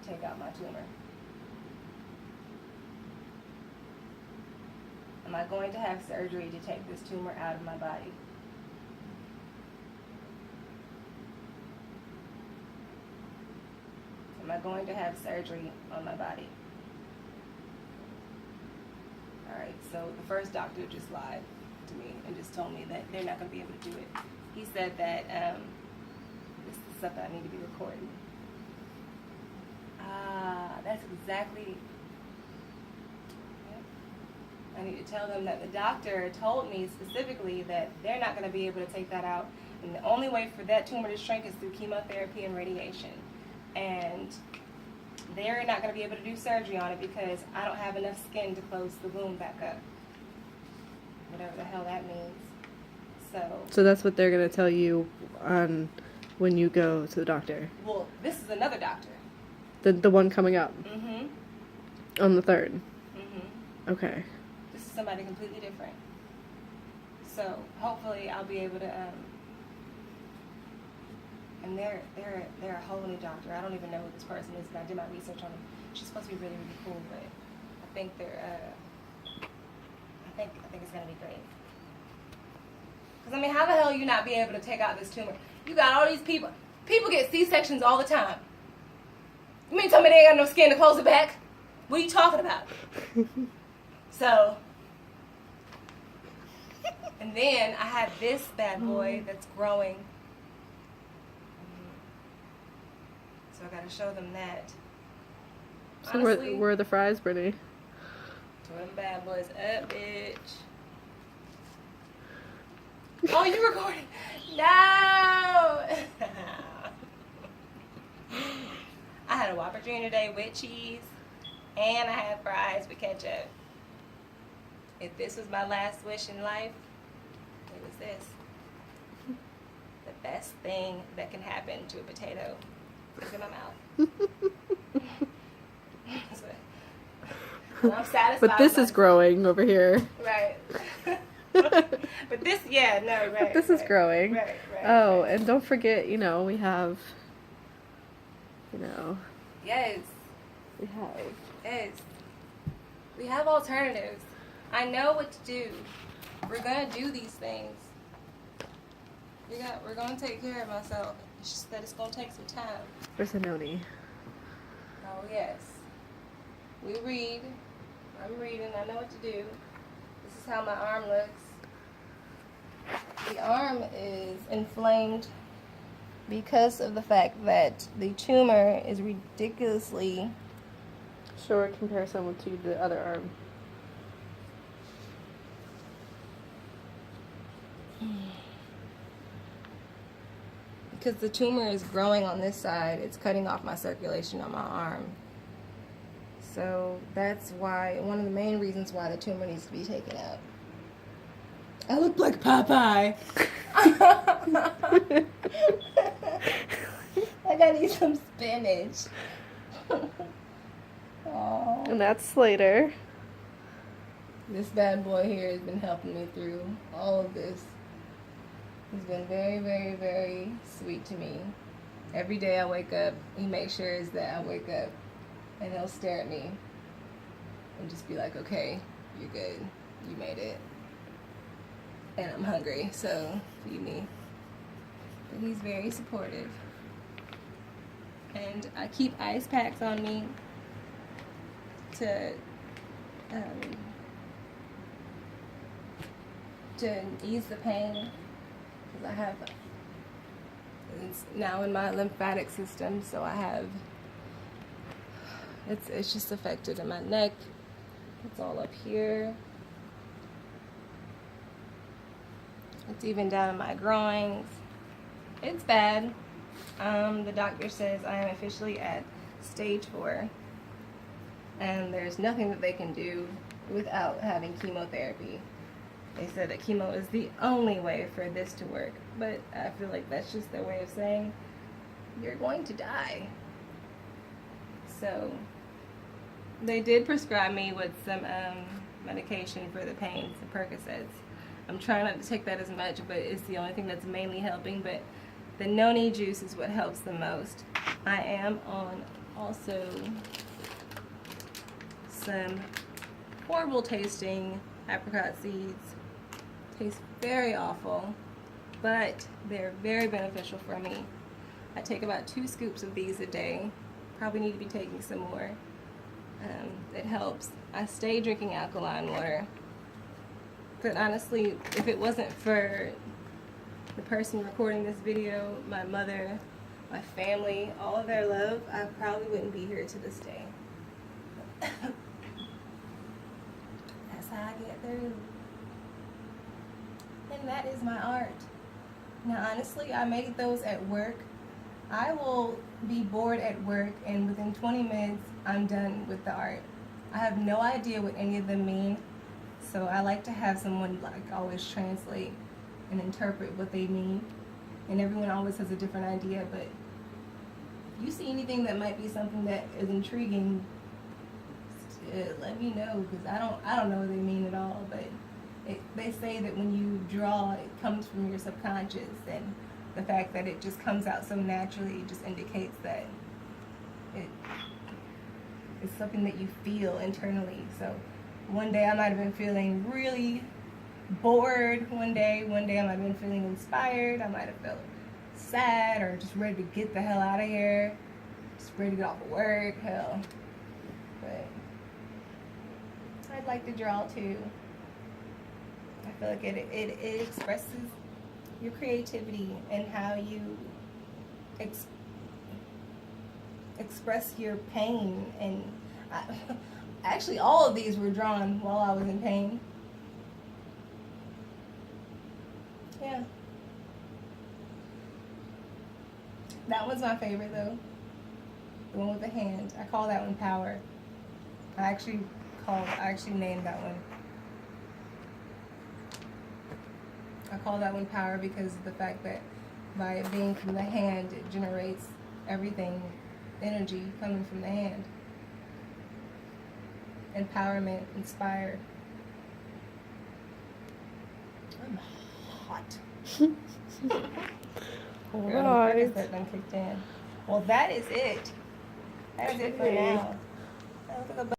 to take out my tumor? Am I going to have surgery to take this tumor out of my body? Am I going to have surgery on my body? Alright, so the first doctor just lied to me and just told me that they're not going to be able to do it. He said that this is stuff that I need to be recording. That's exactly... I need to tell them that the doctor told me specifically that they're not going to be able to take that out. And the only way for that tumor to shrink is through chemotherapy and radiation. And they're not going to be able to do surgery on it because I don't have enough skin to close the wound back up. Whatever the hell that means. So that's what they're going to tell you on when you go to the doctor? Well, this is another doctor. The one coming up? Mm-hmm. On the 3rd? Mm-hmm. Okay. This is somebody completely different. So hopefully I'll be able to and they're a whole new doctor. I don't even know who this person is, but I did my research on them. She's supposed to be really, really cool, but I think I think it's gonna be great. Cause I mean, how the hell you not be able to take out this tumor? You got all these people. People get C-sections all the time. You mean tell me they ain't got no skin to close it back? What are you talking about? So, and then I have this bad boy that's growing. So I gotta show them that. So Honestly, where are the fries, Brittany? throw them bad boys up, bitch. Oh, you recording? No! I had a Whopper Jr. today with cheese, and I had fries with ketchup. If this was my last wish in life, it was this. The best thing that can happen to a potato is in my mouth. So I'm satisfied. But this is growing over here. Right. But this, yeah, no, right. This is growing. Right. Oh, and don't forget, we have, Yes. Yes. We have alternatives. I know what to do. We're gonna do these things. We're gonna take care of myself. It's just that it's gonna take some time. Where's the noni? Oh yes. We read. I'm reading. I know what to do. This is how my arm looks. The arm is inflamed because of the fact that the tumor is ridiculously... Show a comparison to the other arm. Because the tumor is growing on this side, it's cutting off my circulation on my arm. So that's why, one of the main reasons why the tumor needs to be taken out. I look like Popeye. I gotta eat some spinach. Aww. And that's Slater. This bad boy here has been helping me through all of this. He's been very, very, very sweet to me. Every day I wake up, he makes sure that I wake up and he'll stare at me and just be like, okay, you're good. You made it. And I'm hungry, so feed me. But he's very supportive. And I keep ice packs on me to ease the pain. Because I have, it's now in my lymphatic system, so I have, it's just affected in my neck. It's all up here. It's even down in my groins. It's bad. The doctor says I am officially at stage 4. And there's nothing that they can do without having chemotherapy. They said that chemo is the only way for this to work. But I feel like that's just their way of saying, you're going to die. So, they did prescribe me with some medication for the pain, some Percocets. I'm trying not to take that as much, but it's the only thing that's mainly helping. But the noni juice is what helps the most. I am on also some horrible tasting apricot seeds. Taste very awful, but they're very beneficial for me. I take about 2 scoops of these a day. Probably need to be taking some more. It helps. I stay drinking alkaline water. But honestly, if it wasn't for the person recording this video, my mother, my family, all of their love, I probably wouldn't be here to this day. That's how I get through. And that is my art. Now honestly, I made those at work. I will be bored at work and within 20 minutes I'm done with the art. I have no idea what any of them mean, so I like to have someone like always translate and interpret what they mean. And everyone always has a different idea, but if you see anything that might be something that is intriguing, let me know, because I don't know what they mean at all, but they say that when you draw, it comes from your subconscious, and the fact that it just comes out so naturally just indicates that it's something that you feel internally. So one day I might have been feeling really bored one day I might have been feeling inspired, I might have felt sad or just ready to get the hell out of here, just ready to get off of work, hell. But I'd like to draw too. I feel like it expresses your creativity and how you express your pain. And actually all of these were drawn while I was in pain. Yeah. That one's my favorite though. The one with the hand. I call that one Power. I actually named that one. I call that one Power because of the fact that by it being from the hand, it generates everything, energy coming from the hand. Empowerment, inspire. I'm hot. All Girl, right. that done kicked in. Well, that is it. That is it for now. That was like a